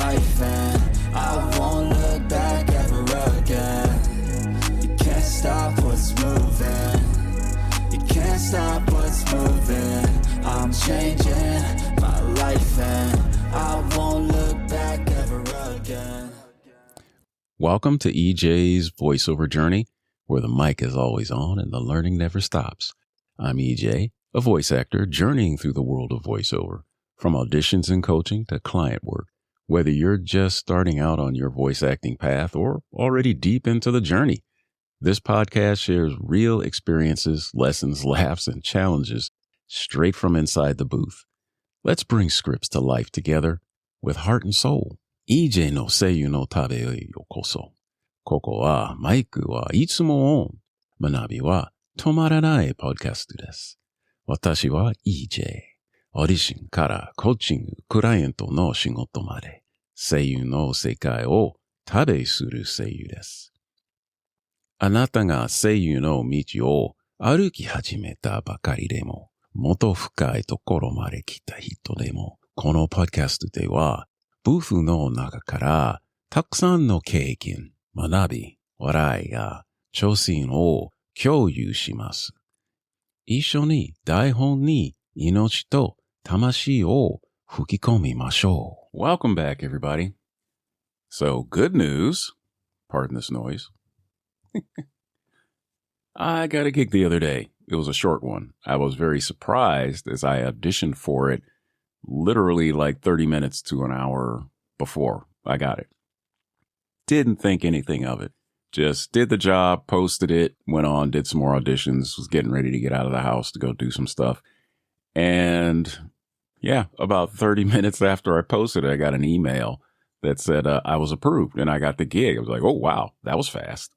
life and I won't look back ever again. You can't stop what's moving. You can't stop what's moving. I'm changing my life and I won't look back ever again. Welcome to EJ's voiceover journey, where the mic is always on and the learning never stops. I'm EJ, a voice actor journeying through the world of voiceover, from auditions and coaching to client work. Whether you're just starting out on your voice acting path or already deep into the journey, this podcast shares real experiences, lessons, laughs, and challenges straight from inside the booth. Let's bring scripts to life together with heart and soul. EJ の声優の旅へようこそ。ここはマイクはいつもオン。学びは止まらないポッドキャストです。私は EJ。オーディションからコーチング、クライアントの仕事まで、声優の世界を旅する声優です。あなたが声優の道を歩き始めたばかりでも、もっと深いところまで来た人でも、このポッドキャストでは、ブースの中からたくさんの経験、学び、笑いや挑戦を共有します。一緒に台本に命と魂を吹き込みましょう。Welcome back, everybody. So, good news. Pardon this noise. I got a gig the other day. It was a short one. I was very surprised as I auditioned for it literally like 30 minutes to an hour before I got it. Didn't think anything of it. Just did the job, posted it, went on, did some more auditions, was getting ready to get out of the house to go do some stuff. And yeah, about 30 minutes after I posted it, I got an email that said I was approved and I got the gig. I was like, oh, wow, that was fast.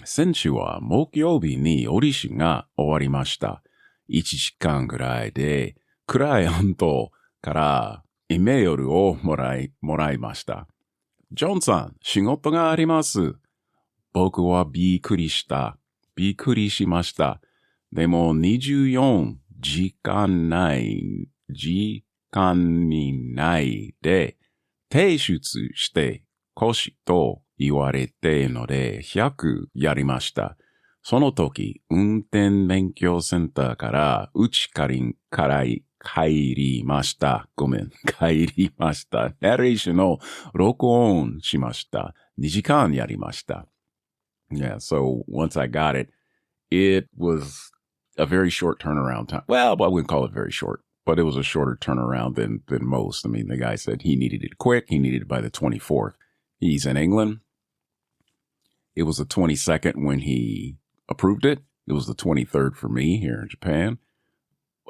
先週は木曜日にオーディションが終わりました。1時間ぐらいでクライアントからイメールをもらいました。ジョンさん、仕事があります。僕はびっくりしました。でも24時間にないで提出してほしいと言われているので100やりました。その時、運転勉強センターから帰りました。帰りました。ナレーションを録音しました。2時間やりました。Yeah, so once I got it, it was a very short turnaround time. Well, I wouldn't call it very short, but it was a shorter turnaround than most. I mean, the guy said he needed it quick. He needed it by the 24th. He's in England. It was the 22nd when he approved it. It was the 23rd for me here in Japan.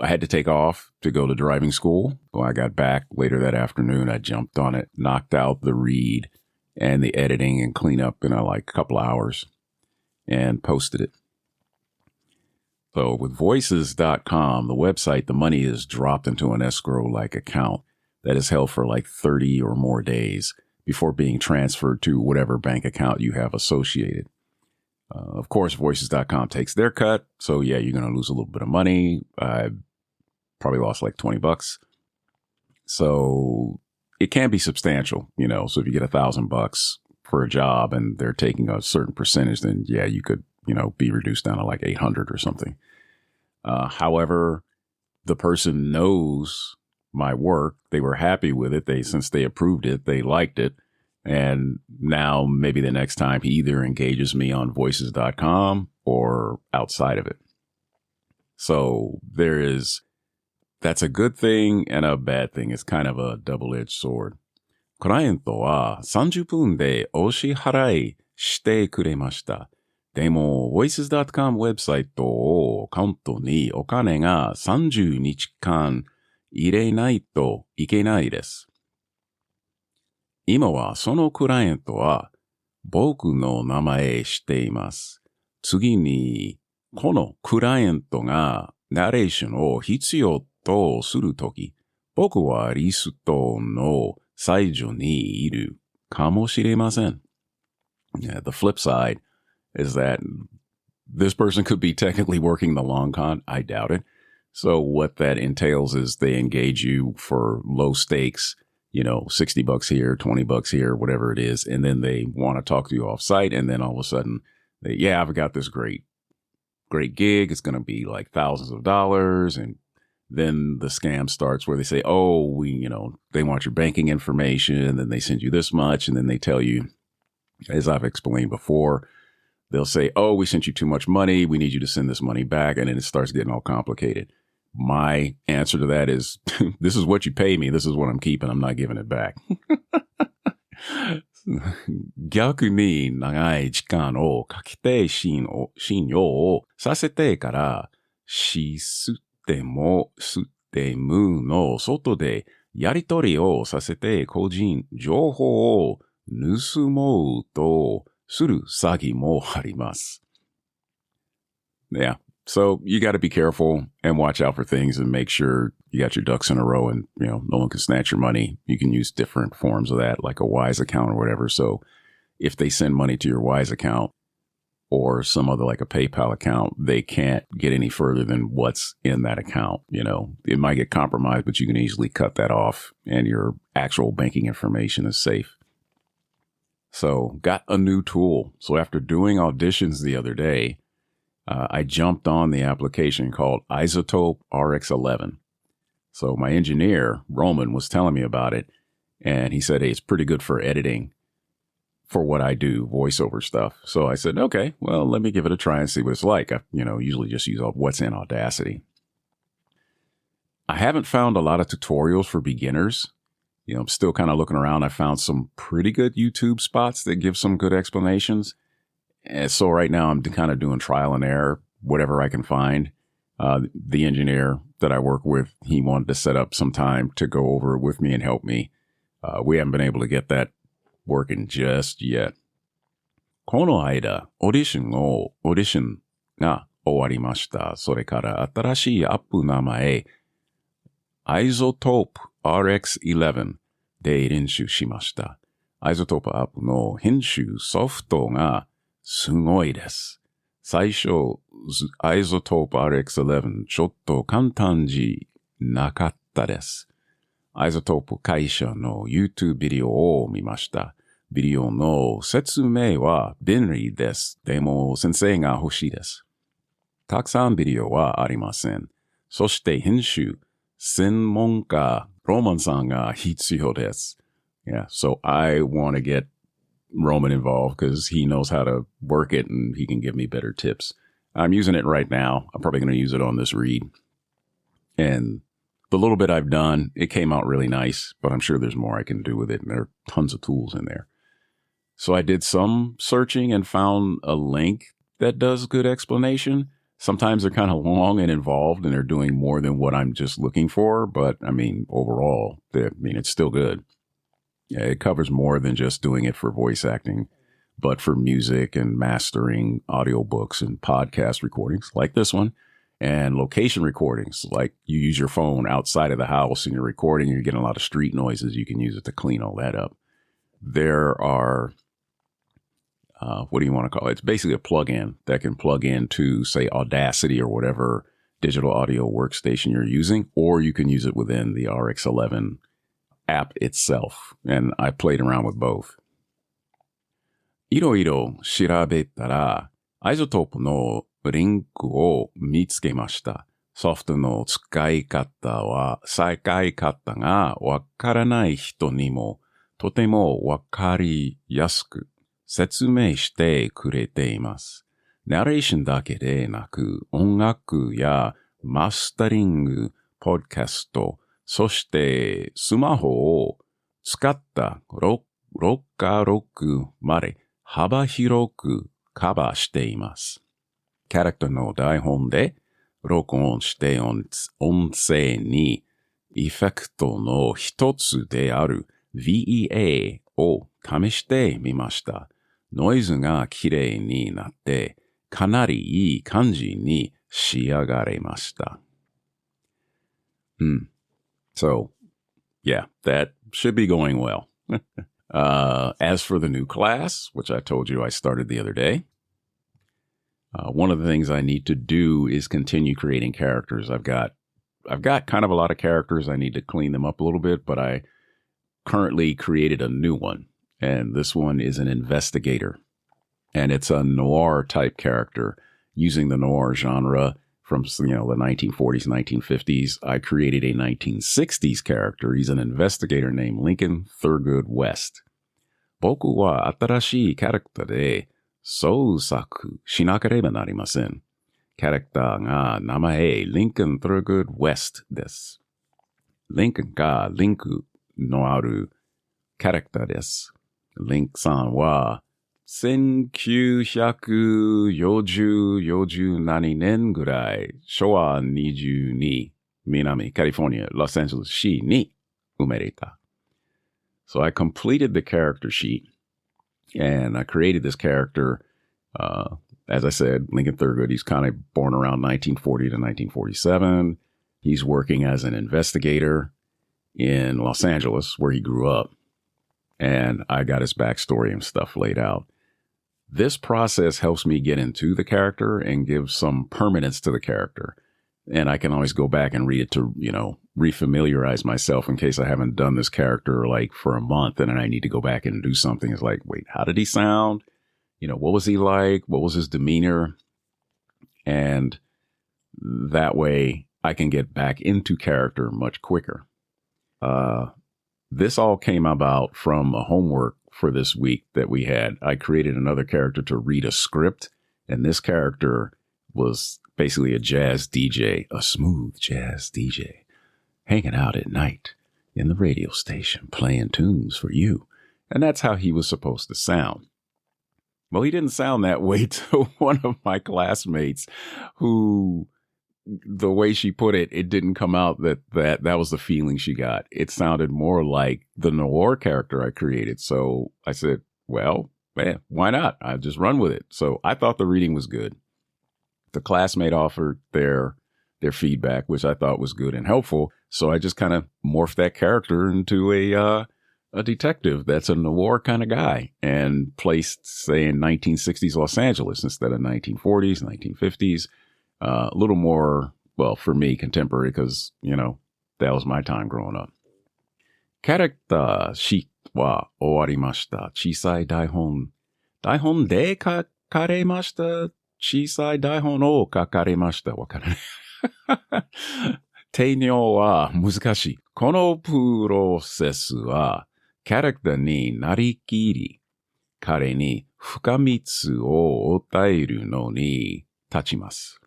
I had to take off to go to driving school. When I got back later that afternoon, I jumped on it, knocked out the read and the editing and cleanup in like a couple hours and posted it. So with voices.com, the website, the money is dropped into an escrow-like account that is held for like 30 or more days before being transferred to whatever bank account you have associated. Of course, voices.com takes their cut. So yeah, you're going to lose a little bit of money. I probably lost like $20. So it can be substantial, you know, so if you get $1,000 for a job and they're taking a certain percentage, then yeah, you could, you know, be reduced down to like 800 or something. However, the person knows my work. They were happy with it. Since they approved it, they liked it. And now maybe the next time he either engages me on voices.com or outside of it. So that's a good thing and a bad thing. It's kind of a double-edged sword. クライアントは30分でお支払いしてくれました。でも、voices.com ウェブサイトをカウントにお金が30日間入れないといけないです。今はそのクライアントは僕の名前しています。次に、このクライアントがナレーションを必要とするとき、僕はリストの最初にいるかもしれません。Yeah, the flip side is that this person could be technically working the long con. I doubt it. So what that entails is they engage you for low stakes $60 here, $20 here, whatever it is. And then they want to talk to you off site. And then all of a sudden, I've got this great gig. It's going to be like thousands of dollars. And then the scam starts where they say, oh, they want your banking information. And then they send you this much. And then they tell you, as I've explained before, they'll say, oh, we sent you too much money. We need you to send this money back. And then it starts getting all complicated. My answer to that is, this is what you pay me. This is what I'm keeping. I'm not giving it back. 逆に長い時間をかけて信用をさせてからシステムの外でやり取りをさせて個人情報を盗もうとする詐欺もあります。Yeah. So you got to be careful and watch out for things and make sure you got your ducks in a row and, no one can snatch your money. You can use different forms of that, like a Wise account or whatever. So if they send money to your Wise account or some other, like a PayPal account, they can't get any further than what's in that account. It might get compromised, but you can easily cut that off and your actual banking information is safe. So got a new tool. So after doing auditions the other day, I jumped on the application called Isotope RX11. So my engineer, Roman, was telling me about it, and he said, hey, it's pretty good for editing for what I do, voiceover stuff. So I said, okay, well, let me give it a try and see what it's like. I, usually just use what's in Audacity. I haven't found a lot of tutorials for beginners. I'm still kind of looking around. I found some pretty good YouTube spots that give some good explanations. And so right now I'm kind of doing trial and error, whatever I can find. The engineer that I work with, he wanted to set up some time to go over it with me and help me. We haven't been able to get that working just yet. この間、オーディションが終わりました。それから新しいアップ名前、Isotope RX11 で練習しました。Isotopeアップの編集ソフトがすごいです。最初、Isotope RX11 ちょっと簡単じなかったです。Isotope 会社の YouTube ビデオを見ました。ビデオの説明は便利です。でも先生が欲しいです。たくさんビデオはありません。そして編集、専門家、ロマンさんが必要です。Yeah, so I want to get Roman involved because he knows how to work it and he can give me better tips. I'm using it right now. I'm probably going to use it on this read. And the little bit I've done, it came out really nice, but I'm sure there's more I can do with it. And there are tons of tools in there. So I did some searching and found a link that does good explanation. Sometimes they're kind of long and involved and they're doing more than what I'm just looking for. But overall, it's still good. Yeah, it covers more than just doing it for voice acting, but for music and mastering audiobooks and podcast recordings like this one, and location recordings, like you use your phone outside of the house and you're recording, you're getting a lot of street noises. You can use it to clean all that up. There are, what do you want to call it? It's basically a plugin that can plug into, say, Audacity or whatever digital audio workstation you're using, or you can use it within the RX11 app itself, and I played around with both. いろいろ調べたら、アイゾトープのリンクを見つけました。ソフトの使い方がわからない人にもとてもわかりやすく説明してくれています。ナレーションだけでなく、音楽やマスタリング、ポッドキャスト、そしてスマホを使った録まで幅広くカバーしています。キャラクターの台本で録音して音声にエフェクトの一つである VEA を試してみました。ノイズが綺麗になってかなりいい感じに仕上がれました。So, yeah, that should be going well. As for the new class, which I told you I started the other day, one of the things I need to do is continue creating characters. I've got kind of a lot of characters. I need to clean them up a little bit, but I currently created a new one. And this one is an investigator. And it's a noir type character using the noir genre from, the 1940s, 1950s. I created a 1960s character. He's an investigator named Lincoln Thurgood West. 僕は新しいキャラクターで創作しなければなりません。キャラクターが名前 Lincoln Thurgood West です。Lincoln がリンクのあるキャラクターです。リンクさんは1940年ぐらい、昭和22、南カリフォルニア、ロサンゼルス市に生まれた。So I completed the character sheet and I created this character. As I said, Lincoln Thurgood, he's kind of born around 1940 to 1947. He's working as an investigator in Los Angeles, where he grew up. And I got his backstory and stuff laid out. This process helps me get into the character and give some permanence to the character. And I can always go back and read it to, refamiliarize myself in case I haven't done this character like for a month and then I need to go back and do something. It's like, wait, how did he sound? What was he like? What was his demeanor? And that way I can get back into character much quicker. This all came about from a homework for this week that we had. I created another character to read a script, and this character was basically a jazz DJ, a smooth jazz DJ, hanging out at night in the radio station, playing tunes for you. And that's how he was supposed to sound. Well, he didn't sound that way to one of my classmates who, the way she put it, it didn't come out that was the feeling she got. It sounded more like the noir character I created. So I said, well, man, why not? I'll just run with it. So I thought the reading was good. The classmate offered their feedback, which I thought was good and helpful. So I just kind of morphed that character into a detective that's a noir kind of guy and placed, say, in 1960s Los Angeles instead of 1940s, 1950s. A little more, well, for me, contemporary because, that was my time growing up. キャラクターシートは終わりました。小さい台本で書かれました。小さい台本を書かれました。わからない。定量は難しい。このプロセスは、キャラクターになりきり、彼に深みつを与えるのに立ちます。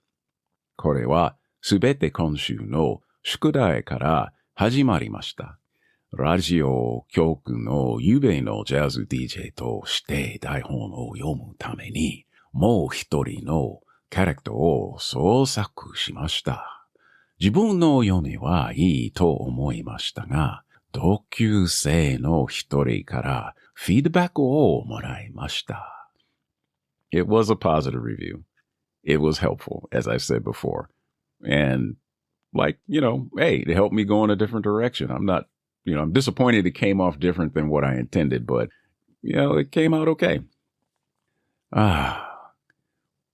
これはすべて今週の宿題から始まりました。ラジオ局のゆべのジャズ DJ として台本を読むために、もう一人のキャラクターを創作しました。自分の読みはいいと思いましたが、同級生の一人からフィードバックをもらいました。It was a positive review. It was helpful, as I said before. And hey, it helped me go in a different direction. I'm not, I'm disappointed it came off different than what I intended, but, it came out okay.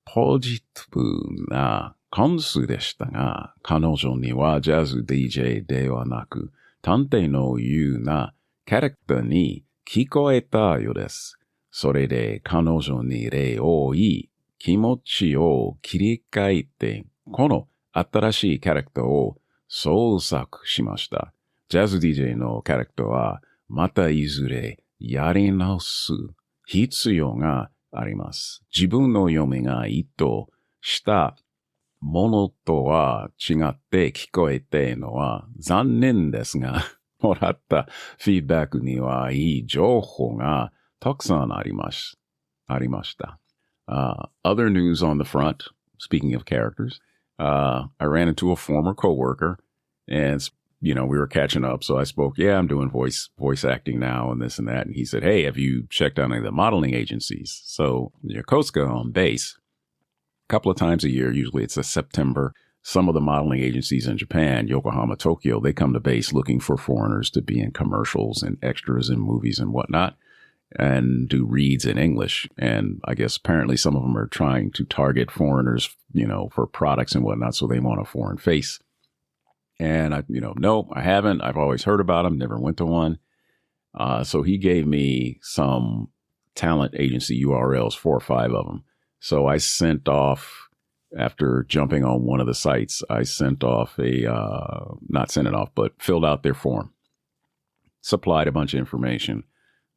ポジティブな関数でしたが、彼女にはジャズ DJ ではなく、探偵のようなキャラクターに聞こえたようです。それで彼女に礼を言い、気持ちを切り替えて、この新しいキャラクターを創作しました。ジャズ DJ のキャラクターは、またいずれやり直す必要があります。自分の読みが意図したものとは違って聞こえているのは残念ですが、もらったフィードバックにはいい情報がたくさんありました。Other news on the front, speaking of characters, I ran into a former coworker and, we were catching up. So I spoke, I'm doing voice acting now and this and that. And he said, hey, have you checked out any of the modeling agencies? So Yokosuka on base, a couple of times a year, usually it's September. Some of the modeling agencies in Japan, Yokohama, Tokyo, they come to base looking for foreigners to be in commercials and extras in movies and whatnot, and do reads in English. And I guess apparently some of them are trying to target foreigners, for products and whatnot. So they want a foreign face. And no, I haven't. I've always heard about them. Never went to one. So he gave me some talent agency URLs, 4 or 5 of them. So I sent off, after jumping on one of the sites, I sent off not sent it off, but filled out their form, supplied a bunch of information.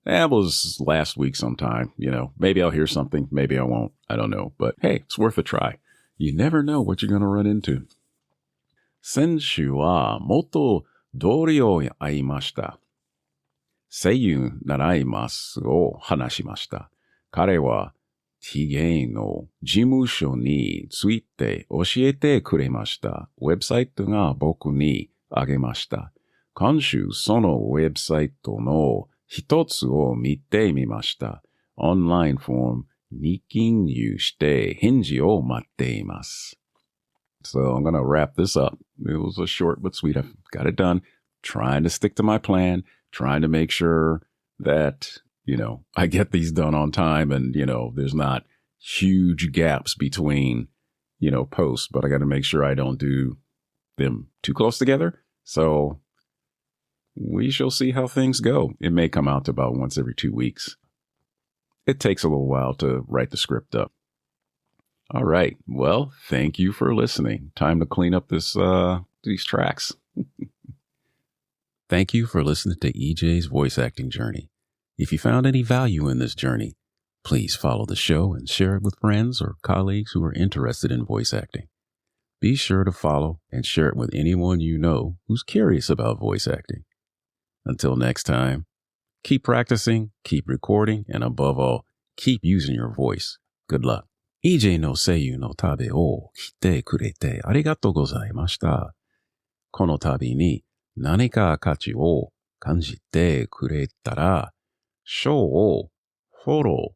That was last week sometime. Maybe I'll hear something, maybe I won't. I don't know. But hey, it's worth a try. You never know what you're going to run into. 先週は元同僚に会いました。声優習いますを話しました。彼は TA の事務所について教えてくれました。ウェブサイトが僕にあげました。今週そのウェブサイトの一つを見てみました。オンラインフォームに記入して返事を待っています。So I'm going to wrap this up. It was a short but sweet. I've got it done. Trying to stick to my plan, trying to make sure that, I get these done on time and, there's not huge gaps between, posts, but I got to make sure I don't do them too close together. So we shall see how things go. It may come out to about once every 2 weeks. It takes a little while to write the script up. All right. Well, thank you for listening. Time to clean up these tracks. Thank you for listening to EJ's voice acting journey. If you found any value in this journey, please follow the show and share it with friends or colleagues who are interested in voice acting. Be sure to follow and share it with anyone you know who's curious about voice acting. Until next time, keep practicing, keep recording, and above all, keep using your voice. Good luck. EJ の声優の旅を来てくれてありがとうございました。この旅に何か価値を感じてくれたら、ショーをフォロー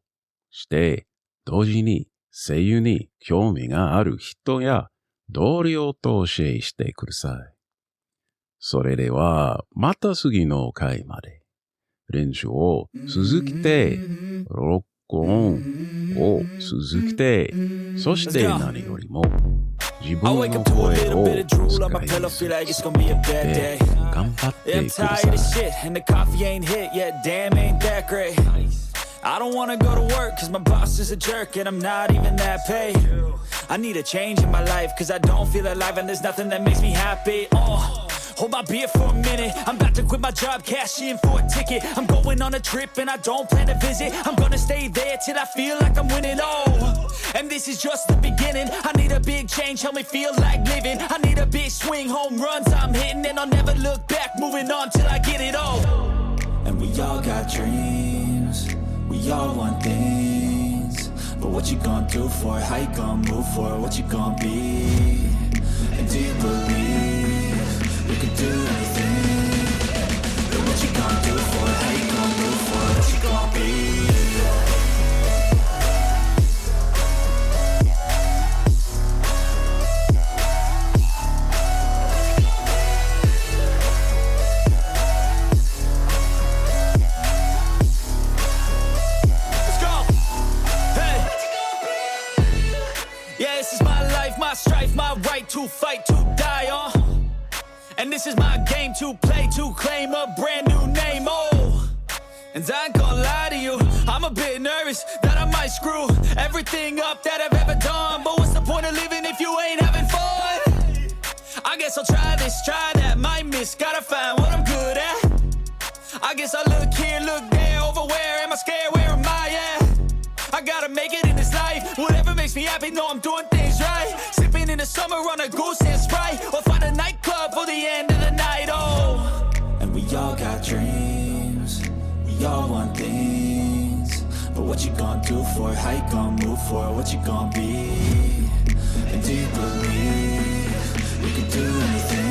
して、同時に声優に興味がある人や同僚とシェアしてください。それでは、また次の回まで。練習を続けて、録音を続けて、そして何よりも、自分の声を使い続けて、頑張ってください。I don't wanna go to work cause my boss is a jerk and I'm not even that paid. I need a change in my life cause I don't feel alive and there's nothing that makes me happy. Hold my beer for a minute. I'm about to quit my job, cash in for a ticket. I'm going on a trip and I don't plan to visit. I'm gonna stay there till I feel like I'm winning. And this is just the beginning. I need a big change, help me feel like living. I need a big swing, home runs I'm hitting, and I'll never look back, moving on till I get it all. And we all got dreams, we all want things, but what you gonna do for it? How you gonna move for it? What you gonna be? And do you believe you can do anything? But what you gonna do for it? How you gonna move for it? What you gonna be? Strife, my right to fight, to die on. And this is my game to play, to claim a brand new name, And I ain't gonna lie to you, I'm a bit nervous that I might screw everything up that I've ever done. But what's the point of living if you ain't having fun? I guess I'll try this, try that, might miss, gotta find what I'm good at. I guess I look here, look there, over where am I scared, where am I at? I gotta make it in this life, whatever makes me happy, know I'm doing things right. Sipping in the summer on a goose and Sprite, or find a nightclub for the end of the night, And we all got dreams, we all want things, but what you gonna do for it? How you gonna move for it? What you gonna be? And do you believe you can do anything?